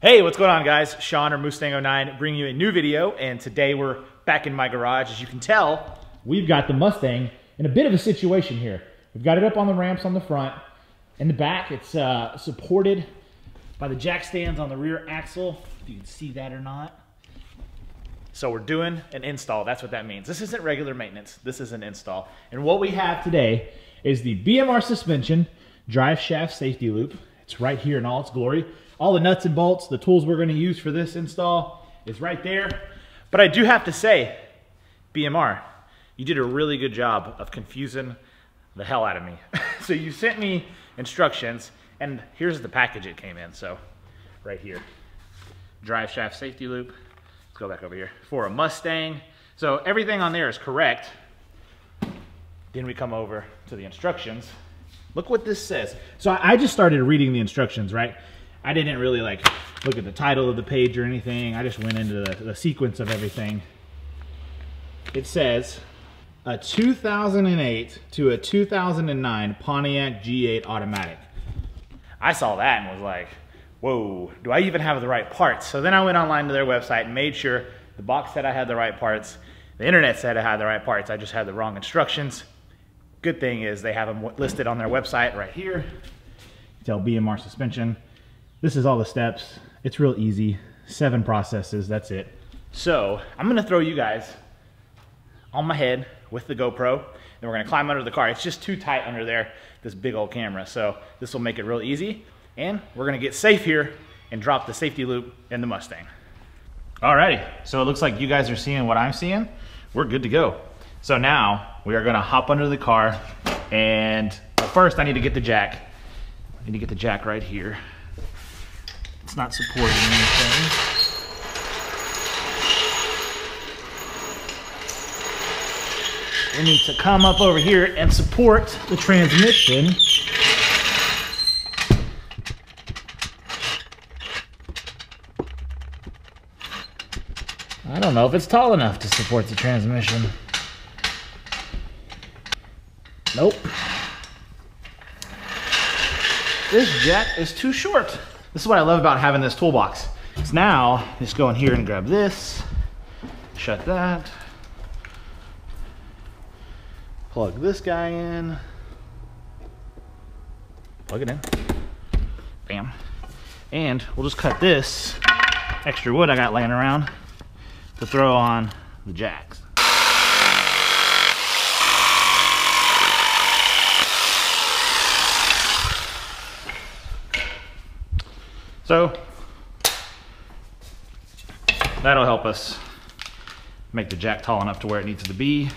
Hey, what's going on, guys? Sean or Mustang 09 bringing you a new video, and today we're back in my garage. As you can tell, we've got the Mustang in a bit of a situation here. We've got it up on the ramps on the front. In the back, it's supported by the jack stands on the rear axle, if you can see that or not. So we're doing an install. That's what that means. This isn't regular maintenance. This is an install. And what we have today is the BMR suspension Driveshaft safety loop. It's right here in all its glory. All the nuts and bolts, the tools we're going to use for this install is right there. But I do have to say, BMR, you did a really good job of confusing the hell out of me. So you sent me instructions, and here's the package it came in. So right here, Driveshaft safety loop. Let's go back over here. For a Mustang. So everything on there is correct. Then we come over to the instructions. Look what this says. So I just started reading the instructions, right? I didn't really like look at the title of the page or anything. I just went into the sequence of everything. It says a 2008 to a 2009 Pontiac G8 automatic. I saw that and was like, whoa, do I even have the right parts? So then I went online to their website and made sure the box said I had the right parts. The internet said I had the right parts. I just had the wrong instructions. Good thing is they have them listed on their website right here. Tell BMR suspension. This is all the steps. It's real easy. 7 processes, that's it. So I'm gonna throw you guys on my head with the GoPro, and we're gonna climb under the car. It's just too tight under there, this big old camera. So this will make it real easy. And we're gonna get safe here and drop the safety loop in the Mustang. Alrighty, so it looks like you guys are seeing what I'm seeing. We're good to go. So now we are gonna hop under the car, and first I need to get the jack. I need to get the jack right here. It's not supporting anything. We need to come up over here and support the transmission. I don't know if it's tall enough to support the transmission. Nope. This jack is too short. This is what I love about having this toolbox. It's now, just go in here and grab this, shut that, plug this guy in, plug it in, bam. And we'll just cut this extra wood I got laying around to throw on the jacks. So that'll help us make the jack tall enough to where it needs to be.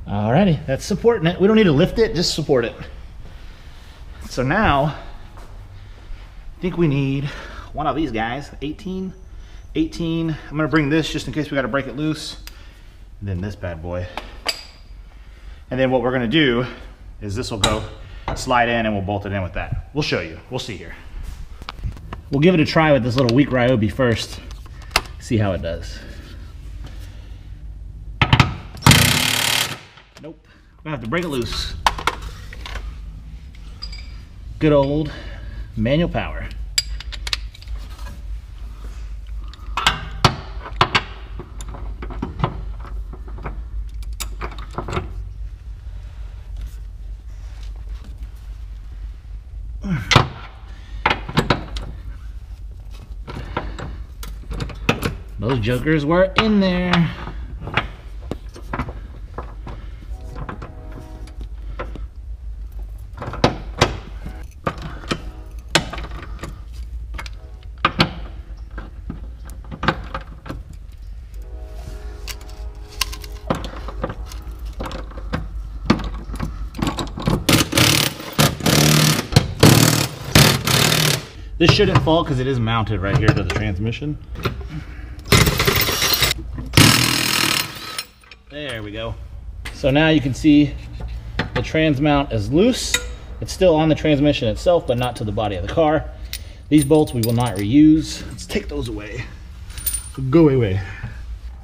Alrighty, that's supporting it. We don't need to lift it, just support it. So now, I think we need one of these guys, 18. I'm gonna bring this just in case we gotta break it loose. And then this bad boy. And then what we're gonna do is this will go slide in and we'll bolt it in with that. We'll show you, we'll see here. We'll give it a try with this little weak Ryobi first. See how it does. Nope, we're gonna have to break it loose. Good old manual power. Those jokers were in there. This shouldn't fall because it is mounted right here to the transmission. There we go. So now you can see the trans mount is loose. It's still on the transmission itself, but not to the body of the car. These bolts we will not reuse. Let's take those away. Go away.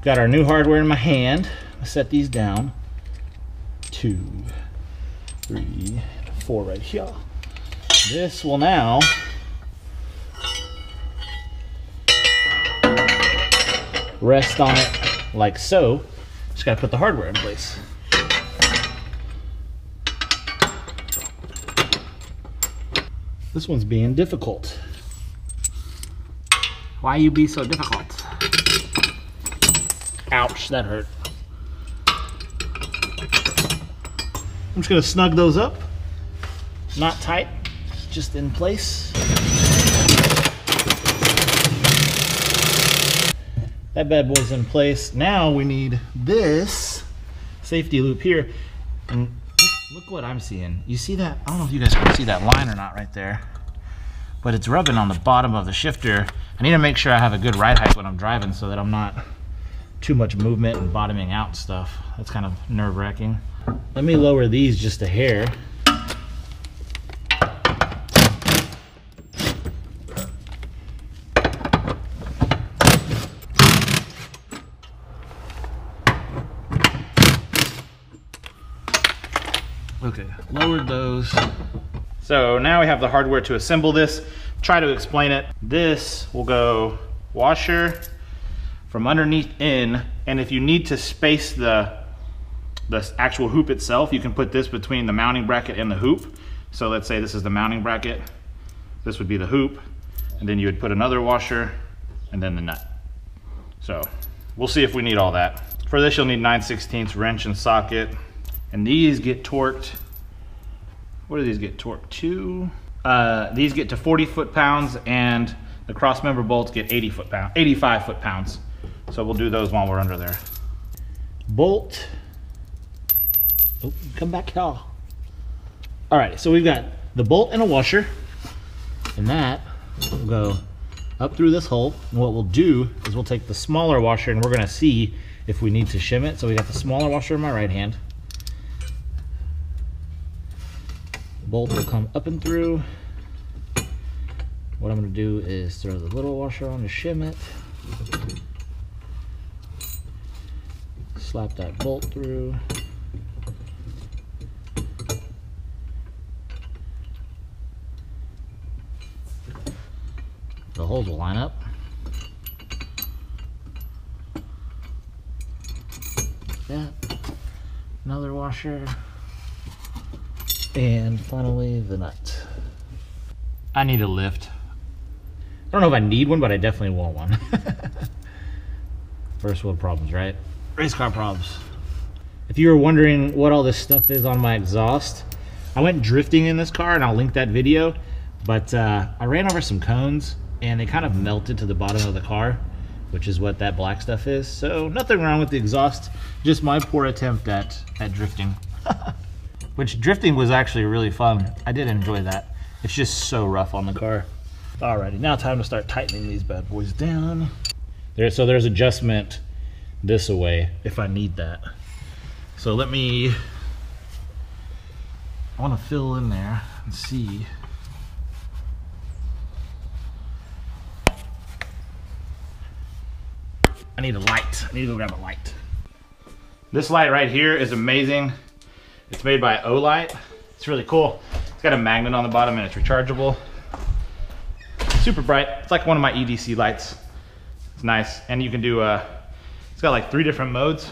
Got our new hardware in my hand. I set these down. 2, 3, 4 right here. This will now rest on it like so. Just gotta put the hardware in place. This one's being difficult. Why you be so difficult? Ouch, that hurt. I'm just gonna snug those up. Not tight, just in place. That bad boy's in place. Now we need this safety loop here. And look what I'm seeing. You see that? I don't know if you guys can see that line or not right there, but it's rubbing on the bottom of the shifter. I need to make sure I have a good ride height when I'm driving so that I'm not too much movement and bottoming out and stuff. That's kind of nerve-wracking. Let me lower these just a hair. Okay, lowered those. So now we have the hardware to assemble this. Try to explain it. This will go washer from underneath in, and if you need to space the actual hoop itself, you can put this between the mounting bracket and the hoop. So let's say this is the mounting bracket, this would be the hoop, and then you would put another washer and then the nut. So we'll see if we need all that. For this you'll need 9/16 wrench and socket, and these get torqued. What do these get torqued to? These get to 40 foot-pounds, and the cross member bolts get 85 foot-pounds. So we'll do those while we're under there. Bolt. Oh, come back here. All right, so we've got the bolt and a washer, and that will go up through this hole. And what we'll do is we'll take the smaller washer, and we're gonna see if we need to shim it. So we got the smaller washer in my right hand. The bolt will come up and through. What I'm gonna do is throw the little washer on to shim it. Slap that bolt through. The holes will line up. That. Another washer. And finally the nut. I need a lift. I don't know if I need one, but I definitely want one. First world problems, right? Race car problems. If you were wondering what all this stuff is on my exhaust, I went drifting in this car, and I'll link that video, but I ran over some cones and they kind of melted to the bottom of the car, which is what that black stuff is. So nothing wrong with the exhaust, just my poor attempt at drifting. Which drifting was actually really fun. I did enjoy that. It's just so rough on the car. Alrighty, now time to start tightening these bad boys down. So there's adjustment this away if I need that. So I want to fill in there and see. I need a light. I need to go grab a light. This light right here is amazing. It's made by Olight. It's really cool. It's got a magnet on the bottom and it's rechargeable. Super bright. It's like one of my EDC lights. It's nice. And you can do, it's got like 3 different modes.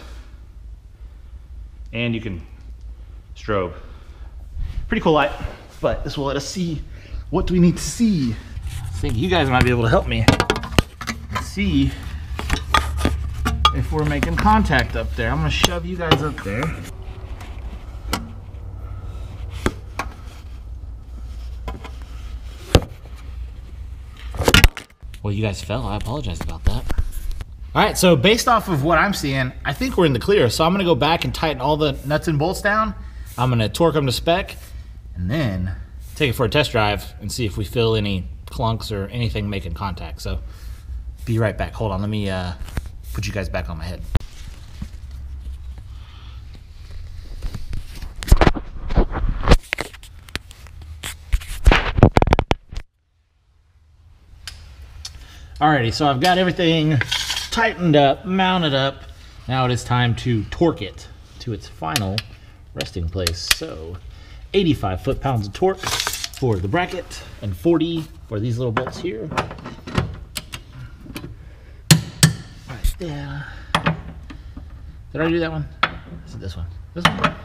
And you can strobe. Pretty cool light. But this will let us see what do we need to see. I think you guys might be able to help me see if we're making contact up there. I'm gonna shove you guys up there. Well, you guys fell. I apologize about that. All right, so based off of what I'm seeing, I think we're in the clear. So I'm gonna go back and tighten all the nuts and bolts down. I'm gonna torque them to spec, and then take it for a test drive and see if we feel any clunks or anything making contact. So be right back. Hold on, let me put you guys back on my head. Alrighty, so I've got everything tightened up, mounted up. Now it is time to torque it to its final resting place. So 85 foot-pounds of torque for the bracket and 40 for these little bolts here. Right there. Did I do that one? Is it this one? This one?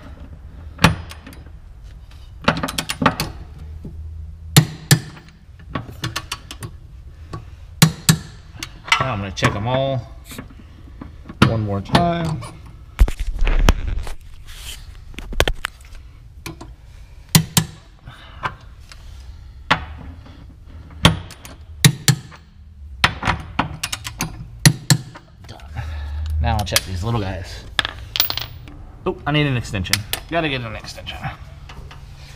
Now I'm going to check them all one more time. Now I'll check these little guys. Oh, I need an extension. Gotta get an extension.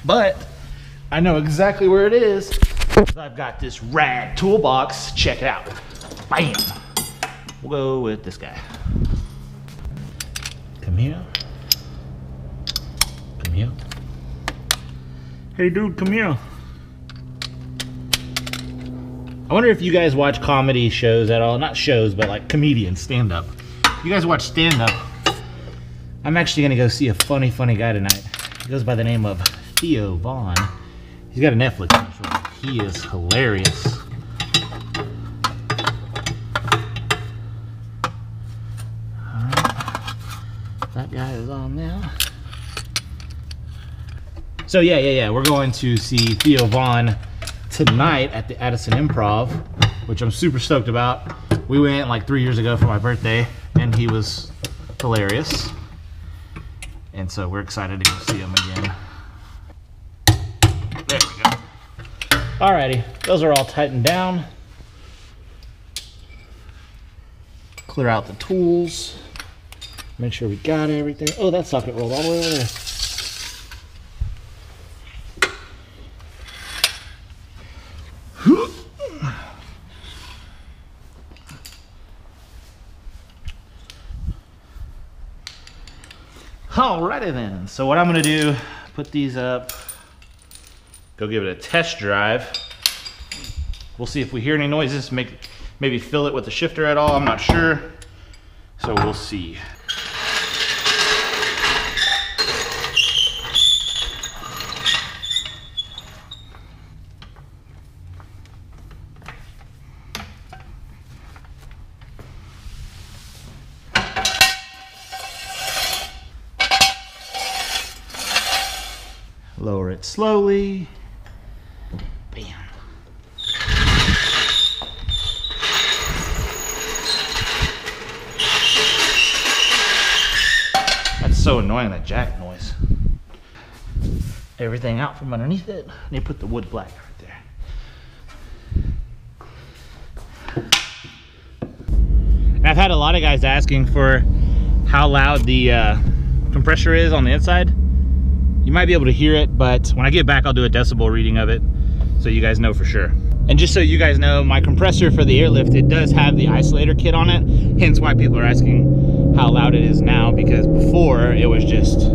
But I know exactly where it is. I've got this rad toolbox. Check it out. Bam! We'll go with this guy. Come here. Come here. Hey dude, come here. I wonder if you guys watch comedy shows at all. Not shows, but like comedians, stand-up. If you guys watch stand-up, I'm actually gonna go see a funny guy tonight. He goes by the name of Theo Vaughn. He's got a Netflix special. He is hilarious. That guy is on now. So yeah, we're going to see Theo Vaughn tonight at the Addison Improv, which I'm super stoked about. We went like 3 years ago for my birthday, and he was hilarious. And so we're excited to go see him again. There we go. Alrighty, those are all tightened down. Clear out the tools. Make sure we got everything. Oh, that socket rolled all the way over there. Alrighty then. So what I'm gonna do, put these up, go give it a test drive. We'll see if we hear any noises, maybe fill it with the shifter at all, I'm not sure. So we'll see. Lower it slowly. Bam. That's so annoying, that jack noise. Everything out from underneath it. I need to put the wood black right there. And I've had a lot of guys asking for how loud the compressor is on the inside. You might be able to hear it, but when I get back, I'll do a decibel reading of it so you guys know for sure. And just so you guys know, my compressor for the airlift, it does have the isolator kit on it, hence why people are asking how loud it is now, because before it was just,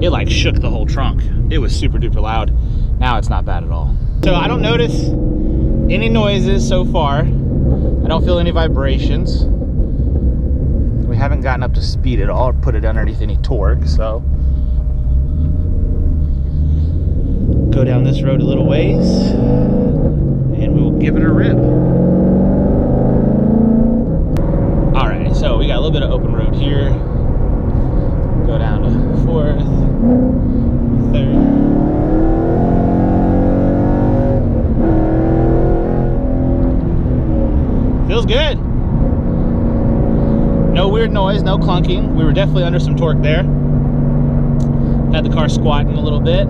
it like shook the whole trunk. It was super duper loud. Now it's not bad at all. So I don't notice any noises so far. I don't feel any vibrations. We haven't gotten up to speed at all or put it underneath any torque, so. Go down this road a little ways and we'll give it a rip. Alright, so we got a little bit of open road here. Go down to 4th, 3rd. Feels good. No weird noise, no clunking. We were definitely under some torque there. Had the car squatting a little bit.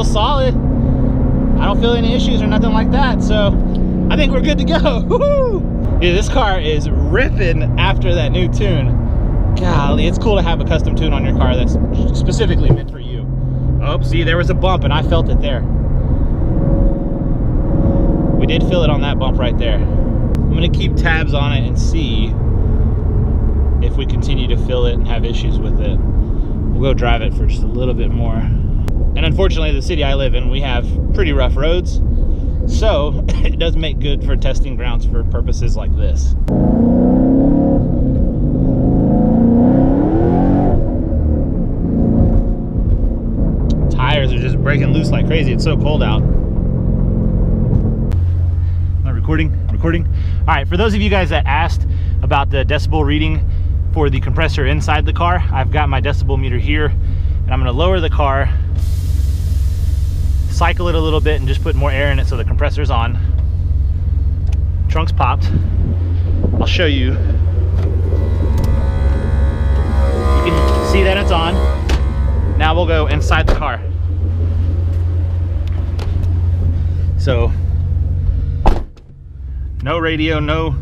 Solid. I don't feel any issues or nothing like that, so I think we're good to go. Yeah, this car is ripping after that new tune. Golly, it's cool to have a custom tune on your car that's specifically meant for you. Oh, see, there was a bump and I felt it there. We did feel it on that bump right there. I'm gonna keep tabs on it and see if we continue to feel it and have issues with it. We'll go drive it for just a little bit more. And unfortunately, the city I live in, we have pretty rough roads. So it does make good for testing grounds for purposes like this. Tires are just breaking loose like crazy. It's so cold out. Am I recording? Recording? All right, for those of you guys that asked about the decibel reading for the compressor inside the car, I've got my decibel meter here, and I'm gonna lower the car, cycle it a little bit, and just put more air in it so the compressor's on. Trunk's popped. I'll show you. You can see that it's on. Now we'll go inside the car. So, no radio, no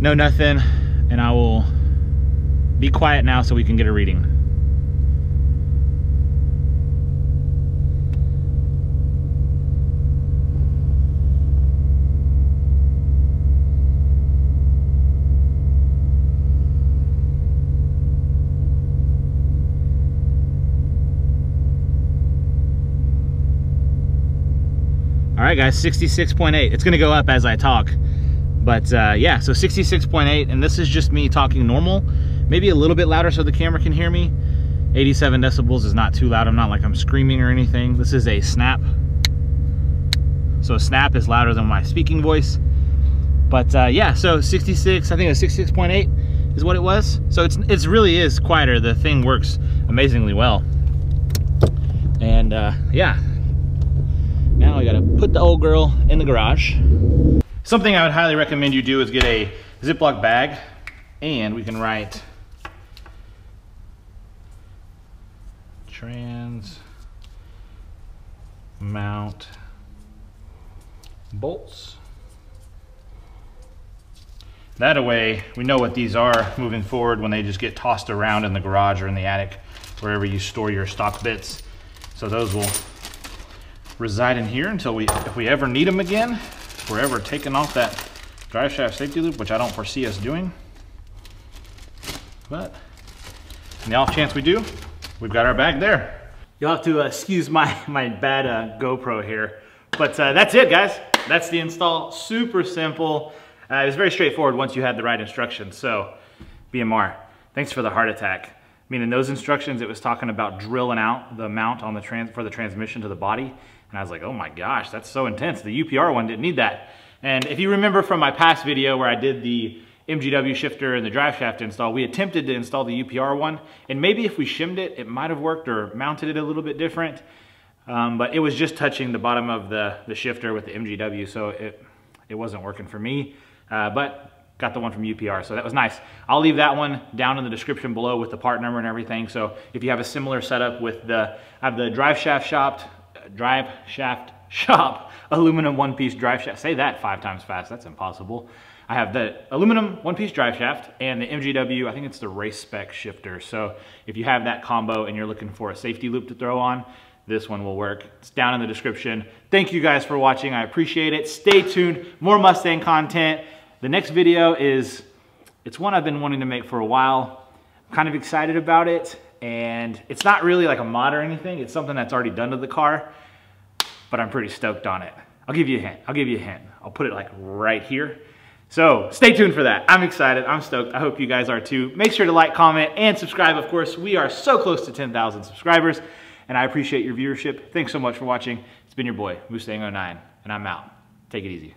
nothing, and I will be quiet now so we can get a reading. All right, guys, 66.8. It's gonna go up as I talk, but yeah, so 66.8, and this is just me talking normal, maybe a little bit louder so the camera can hear me. 87 decibels is not too loud. I'm not like I'm screaming or anything. This is a snap, so a snap is louder than my speaking voice. But yeah, so 66, I think it's 66.8 is what it was. So it's really is quieter. The thing works amazingly well, and yeah. Now I gotta put the old girl in the garage. Something I would highly recommend you do is get a Ziploc bag, and we can write trans mount bolts. That way we know what these are moving forward when they just get tossed around in the garage or in the attic, wherever you store your stock bits. So those will reside in here until if we ever need them again, if we're ever taking off that drive shaft safety loop, which I don't foresee us doing. But in the off chance we do, we've got our bag there. You'll have to excuse my bad GoPro here. But that's it, guys. That's the install. Super simple. It was very straightforward once you had the right instructions. So BMR, thanks for the heart attack. I mean, in those instructions, it was talking about drilling out the mount on the for the transmission to the body. And I was like, oh my gosh, that's so intense. The UPR one didn't need that. And if you remember from my past video where I did the MGW shifter and the drive shaft install, we attempted to install the UPR one. And maybe if we shimmed it, it might have worked, or mounted it a little bit different. But it was just touching the bottom of the shifter with the MGW, so it wasn't working for me. But got the one from UPR, so that was nice. I'll leave that one down in the description below with the part number and everything. So if you have a similar setup with I have the drive shaft shop aluminum one-piece drive shaft. Say that 5 times fast, that's impossible. I have the aluminum one-piece drive shaft and the MGW, I think it's the race spec shifter. So if you have that combo and you're looking for a safety loop to throw on, this one will work. It's down in the description. Thank you guys for watching, I appreciate it. Stay tuned, more Mustang content. The next video it's one I've been wanting to make for a while. I'm kind of excited about it, and it's not really like a mod or anything. It's something that's already done to the car, but I'm pretty stoked on it. I'll give you a hint. I'll put it like right here. So stay tuned for that. I'm excited, I'm stoked. I hope you guys are too. Make sure to like, comment, and subscribe. Of course, we are so close to 10,000 subscribers, and I appreciate your viewership. Thanks so much for watching. It's been your boy, Mustang 09, and I'm out. Take it easy.